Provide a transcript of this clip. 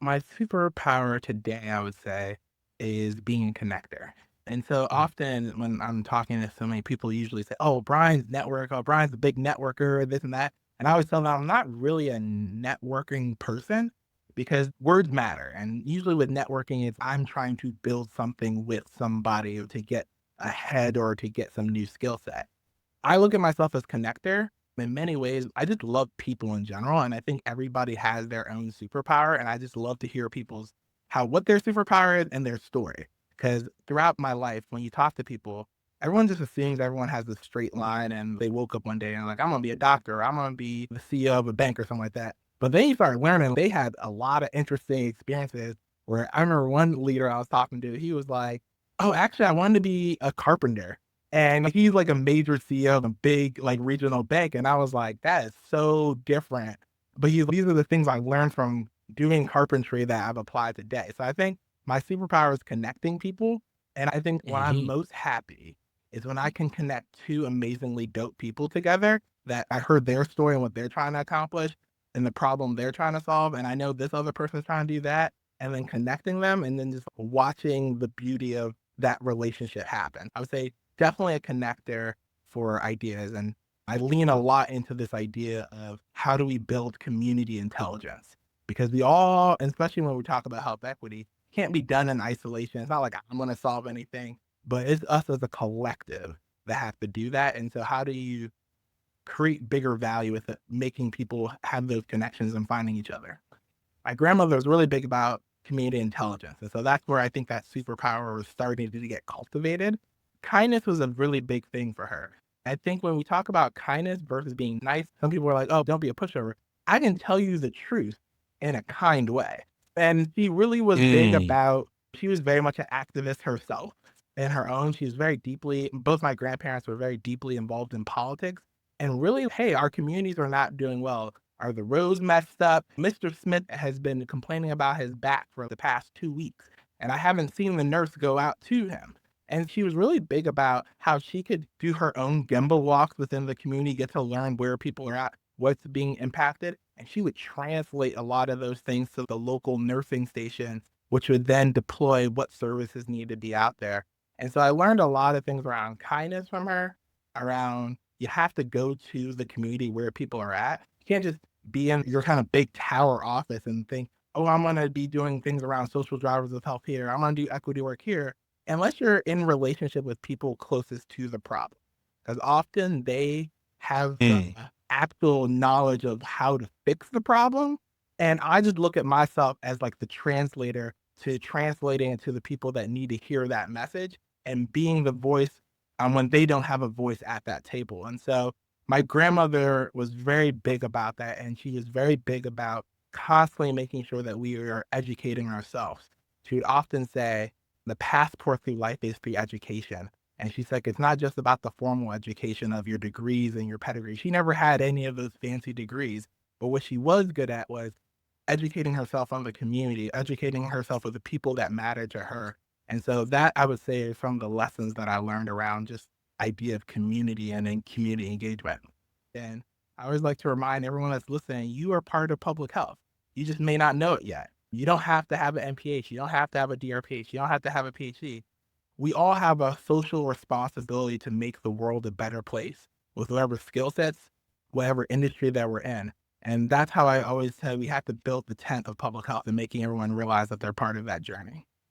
My superpower today, I would say, is being a connector. And so Mm, often when I'm talking to so many people, usually say, "Oh, Brian's network. Oh, Brian's a big networker, this and that." And I always tell them I'm not really a networking person because words matter. And usually with networking, it's I'm trying to build something with somebody to get ahead or to get some new skill set. I look at myself as connector. In many ways, I just love people in general, and I think everybody has their own superpower, and I just love to hear people's how what their superpower is and their story. Because throughout my life, when you talk to people, everyone just assumes everyone has a straight line, and they woke up one day and like, I'm gonna be a doctor, or I'm gonna be the CEO of a bank, or something like that. But then you start learning they had a lot of interesting experiences. Where I remember one leader I was talking to, he was like, "Oh, actually, I wanted to be a carpenter." And he's like a major CEO of a big, like, regional bank, and I was like, "That is so different." But he's these are the things I learned from doing carpentry that I've applied today. So I think my superpower is connecting people, and I think when I'm mhm. most happy is when I can connect 2 amazingly dope people together that I heard their story and what they're trying to accomplish and the problem they're trying to solve, and I know this other person's trying to do that, and then connecting them and then just watching the beauty of that relationship happen. I would say definitely a connector for ideas. And I lean a lot into this idea of how do we build community intelligence? Because we all, especially when we talk about health equity, can't be done in isolation. It's not like I'm going to solve anything, but it's us as a collective that have to do that. And so, how do you create bigger value with it, making people have those connections and finding each other? My grandmother was really big about community intelligence, and so that's where I think that superpower was starting to get cultivated. Kindness was a really big thing for her. I think when we talk about kindness versus being nice, some people are like, "Oh, don't be a pushover." I can tell you the truth in a kind way, and she really was big Mm, about she was very much an activist herself in her own. She was very deeply both my grandparents were very deeply involved in politics, and really, "Hey, our communities are not doing well. Are the roads messed up? Mr. Smith has been complaining about his back for the past 2 weeks, and I haven't seen the nurse go out to him." And she was really big about how she could do her own Gemba walks within the community, get to learn where people are at, what's being impacted, and she would translate a lot of those things to the local nursing station, which would then deploy what services need to be out there. And so I learned a lot of things around kindness from her, around you have to go to the community where people are at. You can't just be in your kind of big tower office and think, oh, I'm going to be doing things around social drivers of health here. I'm going to do equity work here. Unless you're in relationship with people closest to the problem, because often they have the mm. actual knowledge of how to fix the problem. And I just look at myself as like the translator to translating it to the people that need to hear that message and being the voice when they don't have a voice at that table. And so my grandmother was very big about that, and she is very big about constantly making sure that we are educating ourselves. She would often say, "The passport through life is through education." And she's like, "It's not just about the formal education of your degrees and your pedigree." She never had any of those fancy degrees, but what she was good at was educating herself on the community, educating herself with the people that matter to her. And so that I would say is from the lessons that I learned around just idea of community and then community engagement. And I always like to remind everyone that's listening, you are part of public health. You just may not know it yet. You don't have to have an MPH. You don't have to have a DRPH. You don't have to have a PhD. We all have a social responsibility to make the world a better place with whatever skill sets, whatever industry that we're in. And that's how I always say we have to build the tent of public health and making everyone realize that they're part of that journey.